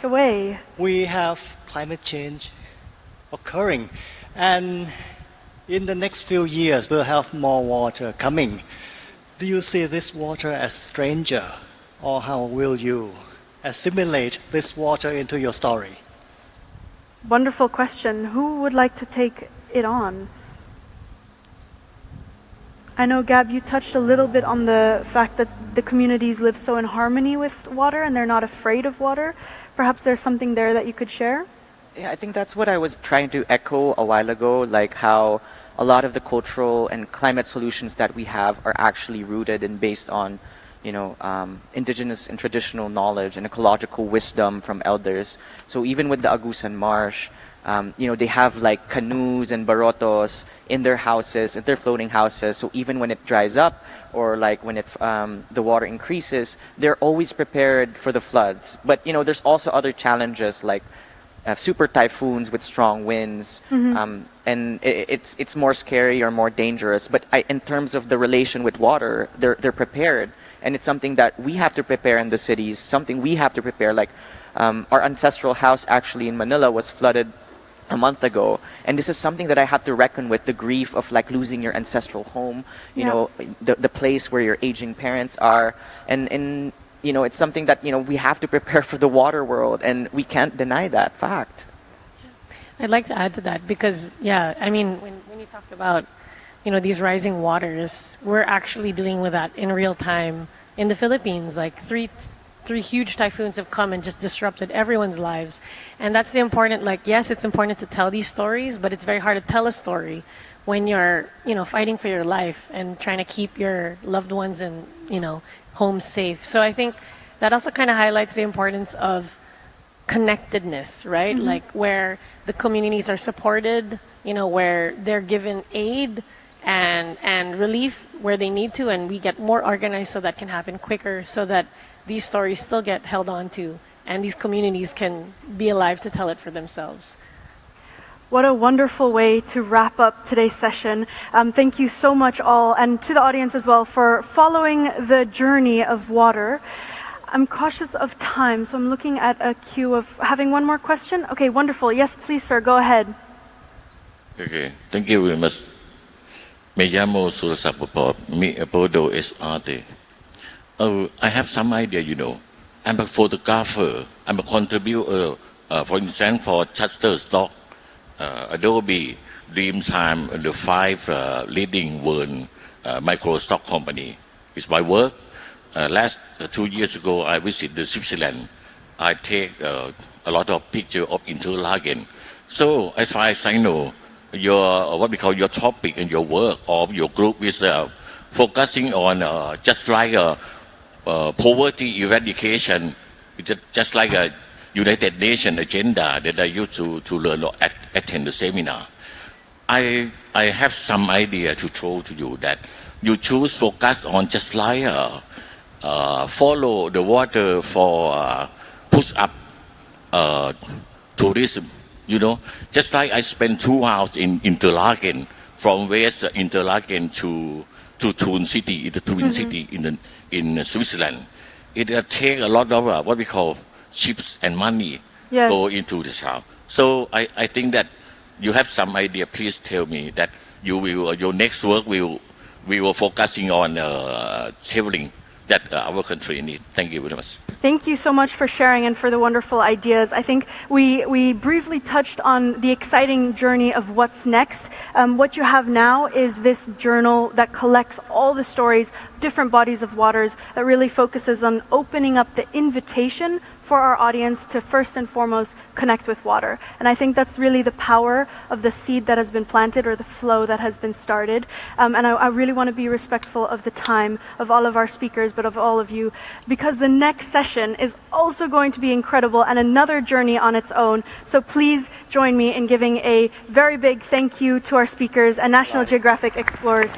take away. We have climate change occurring, and in the next few years we'll have more water coming. Do you see this water as stranger, or how will you assimilate this water into your story? Wonderful question. Who would like to take it on? I know, Gab, you touched a little bit on the fact that the communities live so in harmony with water and they're not afraid of water. Perhaps there's something there that you could share? Yeah, I think that's what I was trying to echo a while ago, like how a lot of the cultural and climate solutions that we have are actually rooted and based on, indigenous and traditional knowledge and ecological wisdom from elders. So even with the Agusan Marsh, they have like canoes and barotos in their houses, in their floating houses. So even when it dries up or like when the water increases, they're always prepared for the floods. But there's also other challenges like super typhoons with strong winds, and it's more scary or more dangerous. But in terms of the relation with water, they're prepared, and it's something that we have to prepare in the cities. Something we have to prepare. Like our ancestral house actually in Manila was flooded a month ago, and this is something that I have to reckon with, the grief of like losing your ancestral home, the place where your aging parents are, and it's something that we have to prepare for the water world, and we can't deny that fact. I'd like to add to that because when you talked about these rising waters, we're actually dealing with that in real time in the Philippines. Like three huge typhoons have come and just disrupted everyone's lives. And that's the important, yes, it's important to tell these stories, but it's very hard to tell a story when you're, fighting for your life and trying to keep your loved ones and, home safe. So I think that also kind of highlights the importance of connectedness, right? Like where the communities are supported, where they're given aid and relief where they need to, and we get more organized so that can happen quicker, so that these stories still get held on to and these communities can be alive to tell it for themselves. What a wonderful way to wrap up today's session. Thank you so much all, and to the audience as well, for following the journey of water. I'm cautious of time, so I'm looking at a queue of having one more question. Okay, wonderful. Yes, please, sir, go ahead. Okay, thank you very much. Me llamo Surasapopo, mi apodo es Arte. I have some idea, I'm a photographer, I'm a contributor, for instance, for Shutterstock, Adobe, Dreamtime, and the 5 leading world microstock company. It's my work. Last 2 years ago, I visited Switzerland. I take a lot of pictures of Interlaken. So, as far as I know, your topic and your work of your group is focusing on just like poverty eradication. It's just like a United Nations agenda that I used to learn or attend the seminar. I have some idea to throw to you that you choose focus on just like follow the water for push up tourism. Just like I spent 2 hours in Interlaken, from West Interlaken to Thun City, the Twin City in Switzerland. It take a lot of what we call chips and money go into the south. So I think that you have some idea. Please tell me that your next work will focusing on traveling that our country needs. Thank you very much. Thank you so much for sharing and for the wonderful ideas. I think we briefly touched on the exciting journey of what's next. What you have now is this journal that collects all the stories, different bodies of waters, that really focuses on opening up the invitation for our audience to first and foremost connect with water. And I think that's really the power of the seed that has been planted, or the flow that has been started. And I really want to be respectful of the time of all of our speakers, but of all of you, because the next session is also going to be incredible and another journey on its own. So please join me in giving a very big thank you to our speakers and National Geographic explorers.